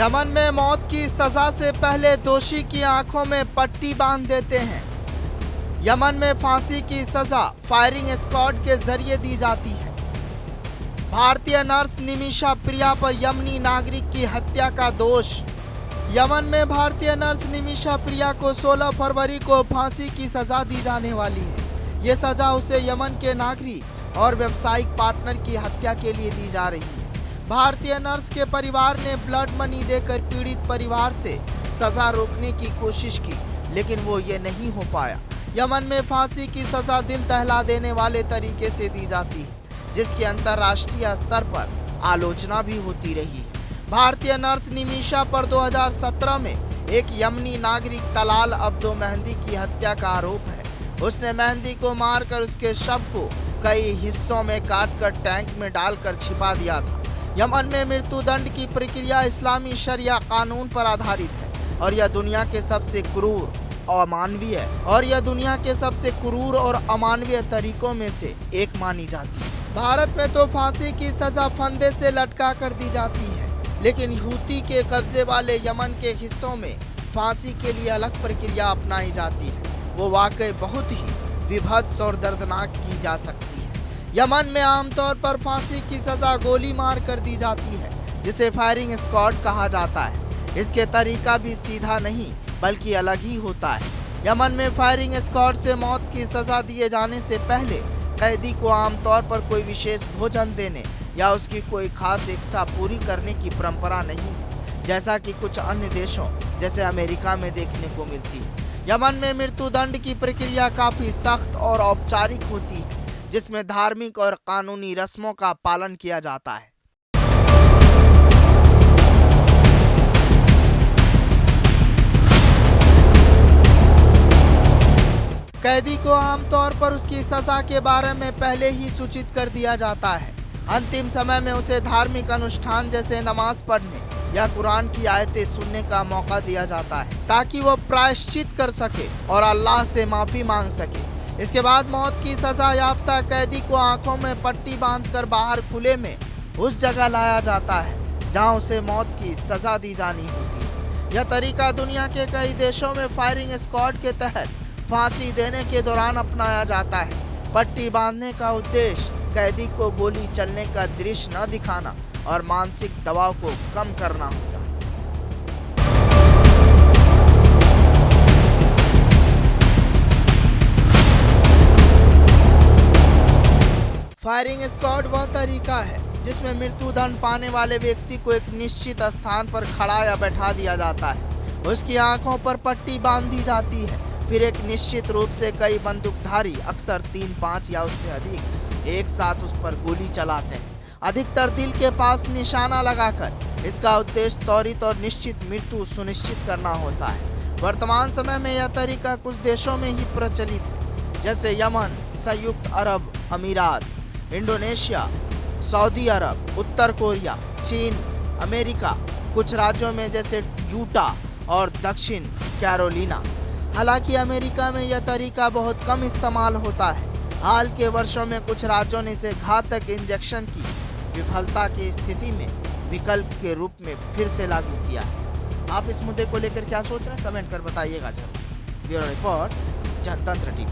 Yemen में मौत की सजा से पहले दोषी की आंखों में पट्टी बांध देते हैं। यमन में फांसी की सजा फायरिंग स्क्वाड के जरिए दी जाती है। भारतीय नर्स निमिषा प्रिया पर यमनी नागरिक की हत्या का दोष। यमन में भारतीय नर्स निमिषा प्रिया को 16 फरवरी को फांसी की सजा दी जाने वाली है। ये सजा उसे यमन के नागरिक और व्यावसायिक पार्टनर की हत्या के लिए दी जा रही है। भारतीय नर्स के परिवार ने ब्लड मनी देकर पीड़ित परिवार से सजा रोकने की कोशिश की, लेकिन वो ये नहीं हो पाया। यमन में फांसी की सजा दिल दहला देने वाले तरीके से दी जाती है, जिसकी अंतर्राष्ट्रीय स्तर पर आलोचना भी होती रही है। भारतीय नर्स निमिषा पर 2017 में एक यमनी नागरिक तलाल अब्दो मेहंदी की हत्या का आरोप है। उसने मेहंदी को मारकर उसके शव को कई हिस्सों में काटकर टैंक में डालकर छिपा दिया था। यमन में मृत्युदंड की प्रक्रिया इस्लामी शरिया कानून पर आधारित है और यह दुनिया के सबसे क्रूर और अमानवीय तरीकों में से एक मानी जाती है। भारत में तो फांसी की सजा फंदे से लटका कर दी जाती है, लेकिन हूती के कब्जे वाले यमन के हिस्सों में फांसी के लिए अलग प्रक्रिया अपनाई जाती है। वो वाकई बहुत ही विभत्स और दर्दनाक की जा सकती है। यमन में आमतौर पर फांसी की सजा गोली मार कर दी जाती है, जिसे फायरिंग स्क्वाड कहा जाता है। इसके तरीका भी सीधा नहीं बल्कि अलग ही होता है। यमन में फायरिंग स्क्वाड से मौत की सजा दिए जाने से पहले कैदी को आमतौर पर कोई विशेष भोजन देने या उसकी कोई खास इच्छा पूरी करने की परंपरा नहीं है, जैसा कि कुछ अन्य देशों जैसे अमेरिका में देखने को मिलती है। यमन में मृत्युदंड की प्रक्रिया काफी सख्त और औपचारिक होती है, जिसमें धार्मिक और कानूनी रस्मों का पालन किया जाता है। कैदी को आमतौर पर उसकी सजा के बारे में पहले ही सूचित कर दिया जाता है। अंतिम समय में उसे धार्मिक अनुष्ठान जैसे नमाज पढ़ने या कुरान की आयतें सुनने का मौका दिया जाता है, ताकि वो प्रायश्चित कर सके और अल्लाह से माफी मांग सके। इसके बाद मौत की सजा याफ्ता कैदी को आंखों में पट्टी बांधकर बाहर खुले में उस जगह लाया जाता है जहां उसे मौत की सजा दी जानी होती है। यह तरीका दुनिया के कई देशों में फायरिंग स्क्वाड के तहत फांसी देने के दौरान अपनाया जाता है। पट्टी बांधने का उद्देश्य कैदी को गोली चलने का दृश्य न दिखाना और मानसिक दबाव को कम करना होता है। फायरिंग स्क्वाड वह तरीका है जिसमें मृत्युदंड पाने वाले व्यक्ति को एक निश्चित स्थान पर खड़ा या बैठा दिया जाता है। उसकी आंखों पर पट्टी बांधी जाती है। फिर एक निश्चित रूप से कई बंदूकधारी, अक्सर 3-5 या उससे अधिक, एक साथ उस पर गोली चलाते हैं, अधिकतर दिल के पास निशाना लगाकर। इसका उद्देश्य त्वरित और निश्चित मृत्यु सुनिश्चित करना होता है। वर्तमान समय में यह तरीका कुछ देशों में ही प्रचलित है, जैसे यमन, संयुक्त अरब अमीरात, इंडोनेशिया, सऊदी अरब, उत्तर कोरिया, चीन, अमेरिका, कुछ राज्यों में जैसे यूटा और दक्षिण कैरोलिना। हालांकि अमेरिका में यह तरीका बहुत कम इस्तेमाल होता है। हाल के वर्षों में कुछ राज्यों ने इसे घातक इंजेक्शन की विफलता की स्थिति में विकल्प के रूप में फिर से लागू किया है। आप इस मुद्दे को लेकर क्या सोच रहे हैं, कमेंट कर बताइएगा जरूर। ब्यूरो रिपोर्ट, जनतंत्र टीवी।